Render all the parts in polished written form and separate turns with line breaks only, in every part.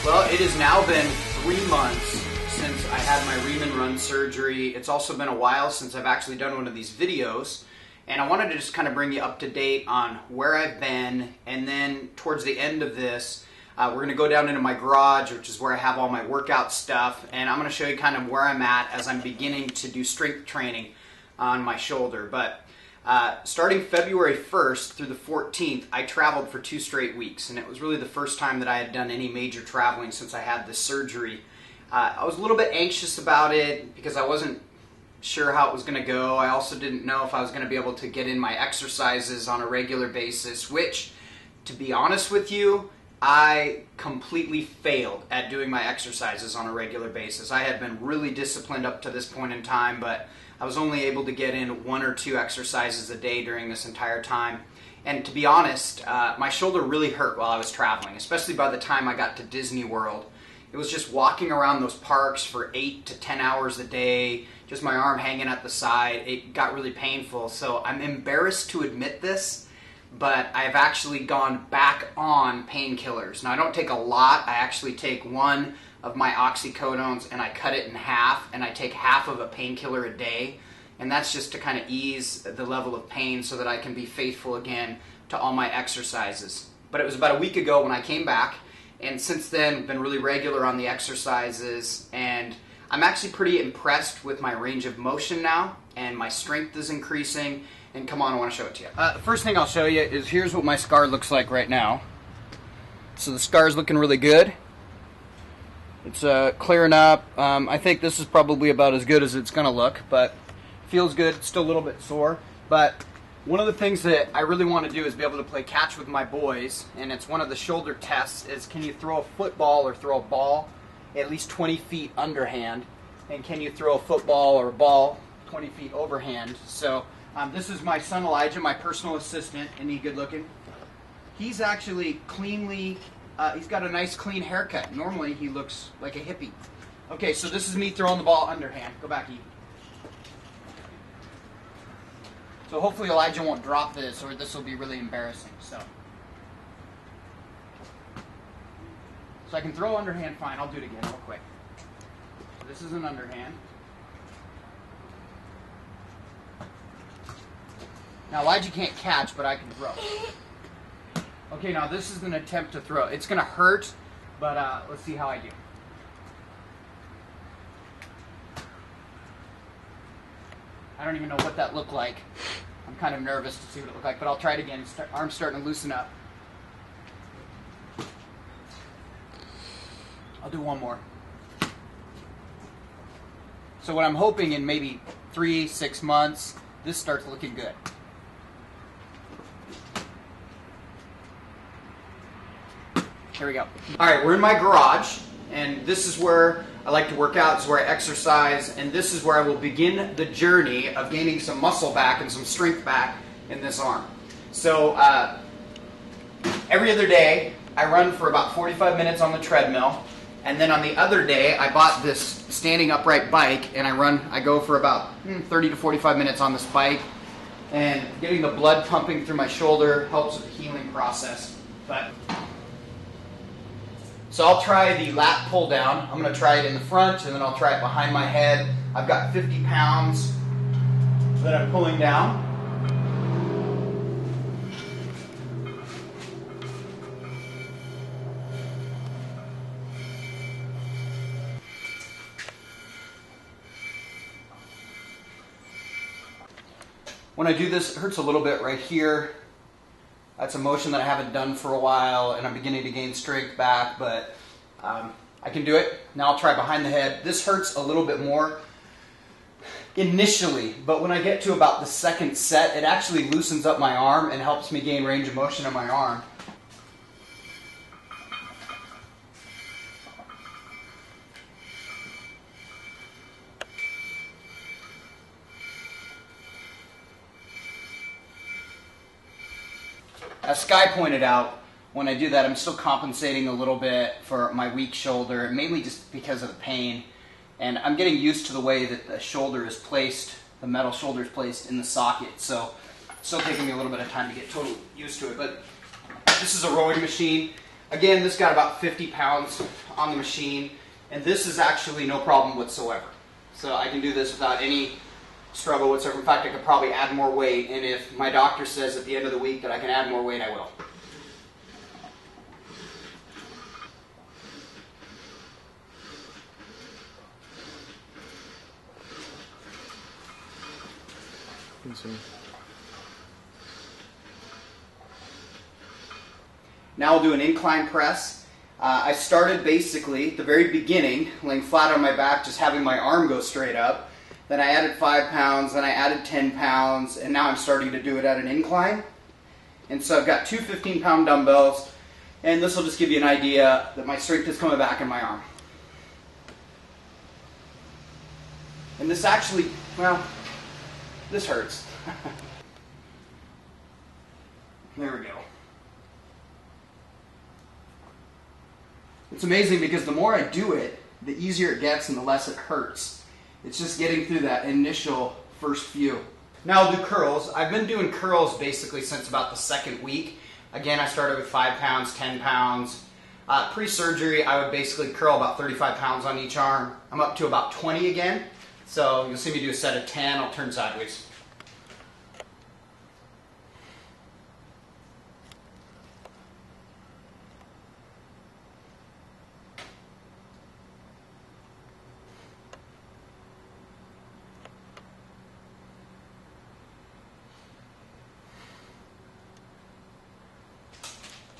Well, it has now been 3 months since I had my Ream and Run surgery. It's also been a while since I've actually done one of these videos, and I wanted to just kind of bring you up to date on where I've been, and then towards the end of this, we're going to go down into my garage, which is where I have all my workout stuff, and I'm going to show you kind of where I'm at as I'm beginning to do strength training on my shoulder. But starting February 1st through the 14th, I traveled for 2 straight weeks, and it was really the first time that I had done any major traveling since I had this surgery. I was a little bit anxious about it because I wasn't sure how it was going to go. I also didn't know if I was going to be able to get in my exercises on a regular basis, which, to be honest with you, I completely failed at doing my exercises on a regular basis. I had been really disciplined up to this point in time, but I was only able to get in 1 or 2 exercises a day during this entire time. And to be honest, my shoulder really hurt while I was traveling, especially by the time I got to Disney World. It was just walking around those parks for 8 to 10 hours a day, just my arm hanging at the side. It got really painful. So I'm embarrassed to admit this, but I've actually gone back on painkillers. Now, I don't take a lot. I actually take one of my oxycodones and I cut it in half, and I take half of a painkiller a day, and that's just to kind of ease the level of pain so that I can be faithful again to all my exercises. But it was about a week ago when I came back, and since then I've been really regular on the exercises, and I'm actually pretty impressed with my range of motion now, and my strength is increasing. And come on, I want to show it to you. The first thing I'll show you is here's what my scar looks like right now. So the scar is looking really good. It's clearing up. I think this is probably about as good as it's going to look, but feels good. It's still a little bit sore. But one of the things that I really want to do is be able to play catch with my boys, and it's one of the shoulder tests, is can you throw a football or throw a ball at least 20 feet underhand, and can you throw a football or a ball 20 feet overhand. So this is my son Elijah, my personal assistant. Isn't he good looking? He's actually cleanly, he's got a nice clean haircut. Normally he looks like a hippie. Okay, so this is me throwing the ball underhand. Go back, eat. So hopefully Elijah won't drop this, or this will be really embarrassing. So I can throw underhand fine. I'll do it again real quick. So this is an underhand. Now Elijah can't catch, but I can throw. Okay, now this is an attempt to throw. It's going to hurt, but let's see how I do. I don't even know what that looked like. I'm kind of nervous to see what it looked like, but I'll try it again. Arm's starting to loosen up. I'll do one more. So what I'm hoping in maybe 3-6 months, this starts looking good. Here we go. All right, we're in my garage, and this is where I like to work out. This is where I exercise, and this is where I will begin the journey of gaining some muscle back and some strength back in this arm. So every other day, I run for about 45 minutes on the treadmill, and then on the other day, I bought this standing upright bike, and I go for about 30 to 45 minutes on this bike, and getting the blood pumping through my shoulder helps with the healing process. So I'll try the lat pull down. I'm going to try it in the front, and then I'll try it behind my head. I've got 50 pounds that I'm pulling down. When I do this, it hurts a little bit right here. That's a motion that I haven't done for a while, and I'm beginning to gain strength back, but I can do it. Now I'll try behind the head. This hurts a little bit more initially, but when I get to about the second set, it actually loosens up my arm and helps me gain range of motion in my arm. As Sky pointed out, when I do that, I'm still compensating a little bit for my weak shoulder, mainly just because of the pain. And I'm getting used to the way that the shoulder is placed, the metal shoulder is placed in the socket. So it's still taking me a little bit of time to get totally used to it. But this is a rowing machine. Again, this got about 50 pounds on the machine, and this is actually no problem whatsoever. So I can do this without any struggle whatsoever. In fact, I could probably add more weight, and if my doctor says at the end of the week that I can add more weight, I will. Now I'll do an incline press. I started basically at the very beginning, laying flat on my back, just having my arm go straight up. Then I added 5 pounds, then I added 10 pounds, and now I'm starting to do it at an incline. And so I've got two 15-pound dumbbells, and this will just give you an idea that my strength is coming back in my arm. And this actually, well, this hurts. There we go. It's amazing because the more I do it, the easier it gets and the less it hurts. It's just getting through that initial first few. Now I'll do curls. I've been doing curls basically since about the second week. Again, I started with 5 pounds, 10 pounds. Pre-surgery, I would basically curl about 35 pounds on each arm. I'm up to about 20 again. So you'll see me do a set of 10. I'll turn sideways.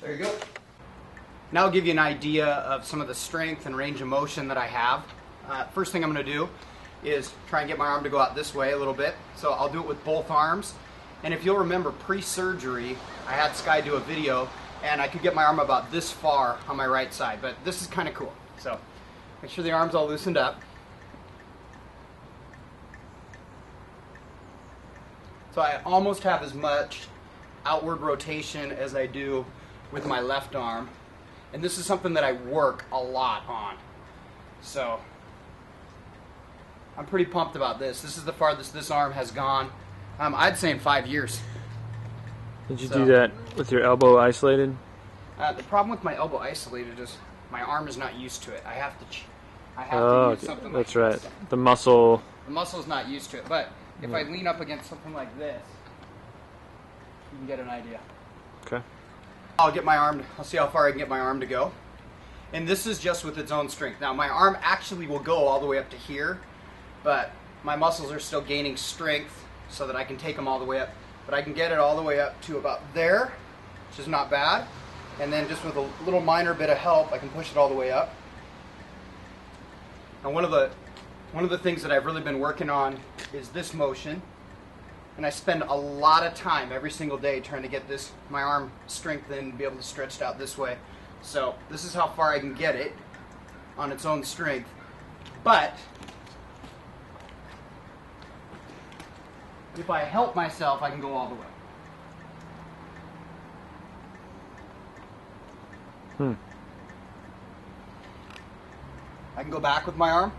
There you go. Now I'll give you an idea of some of the strength and range of motion that I have. First thing I'm going to do is try and get my arm to go out this way a little bit. So I'll do it with both arms. And if you'll remember pre-surgery, I had Sky do a video and I could get my arm about this far on my right side. But this is kind of cool. So make sure the arm's all loosened up. So I almost have as much outward rotation as I do with my left arm, and this is something that I work a lot on. So I'm pretty pumped about this. This is the farthest this arm has gone, I'd say in 5 years.
Did you do that with your elbow isolated?
The problem with my elbow isolated is my arm is not used to it. I have to use something like
that's right.
this.
The muscle
is not used to it, but if I lean up against something like this, you can get an idea.
Okay.
I'll see how far I can get my arm to go. And this is just with its own strength. Now my arm actually will go all the way up to here, but my muscles are still gaining strength so that I can take them all the way up. But I can get it all the way up to about there, which is not bad. And then just with a little minor bit of help, I can push it all the way up. Now one of the things that I've really been working on is this motion. And I spend a lot of time every single day trying to get my arm strengthened, be able to stretch it out this way. So this is how far I can get it on its own strength. But if I help myself, I can go all the way. I can go back with my arm.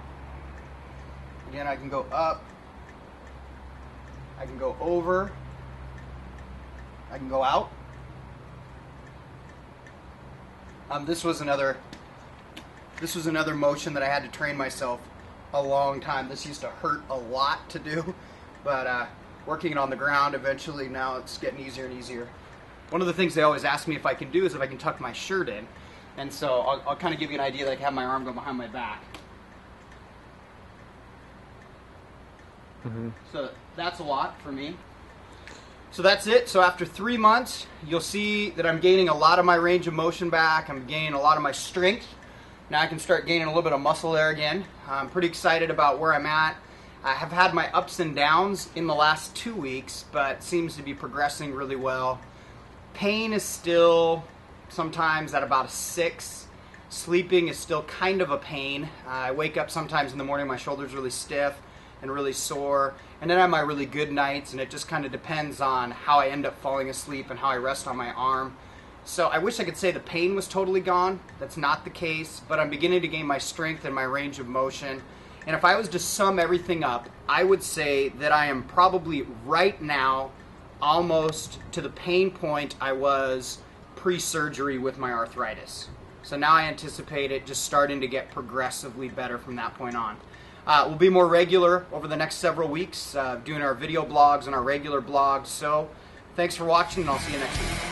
Again, I can go up. I can go over, I can go out. This was another motion that I had to train myself a long time. This used to hurt a lot to do, but working it on the ground eventually, now it's getting easier and easier. One of the things they always ask me if I can do is if I can tuck my shirt in, and so I'll kind of give you an idea, like have my arm go behind my back. So that's a lot for me. So that's it. So after 3 months, you'll see that I'm gaining a lot of my range of motion back. I'm gaining a lot of my strength. Now I can start gaining a little bit of muscle there again. I'm pretty excited about where I'm at. I have had my ups and downs in the last 2 weeks, but seems to be progressing really well. Pain is still sometimes at about a 6. Sleeping is still kind of a pain. I wake up sometimes in the morning, my shoulder's really stiff and really sore, and then I have my really good nights, and it just kind of depends on how I end up falling asleep and how I rest on my arm. So I wish I could say the pain was totally gone. That's not the case, but I'm beginning to gain my strength and my range of motion. And if I was to sum everything up, I would say that I am probably right now almost to the pain point I was pre-surgery with my arthritis. So now I anticipate it just starting to get progressively better from that point on. We'll be more regular over the next several weeks, doing our video blogs and our regular blogs. So thanks for watching, and I'll see you next week.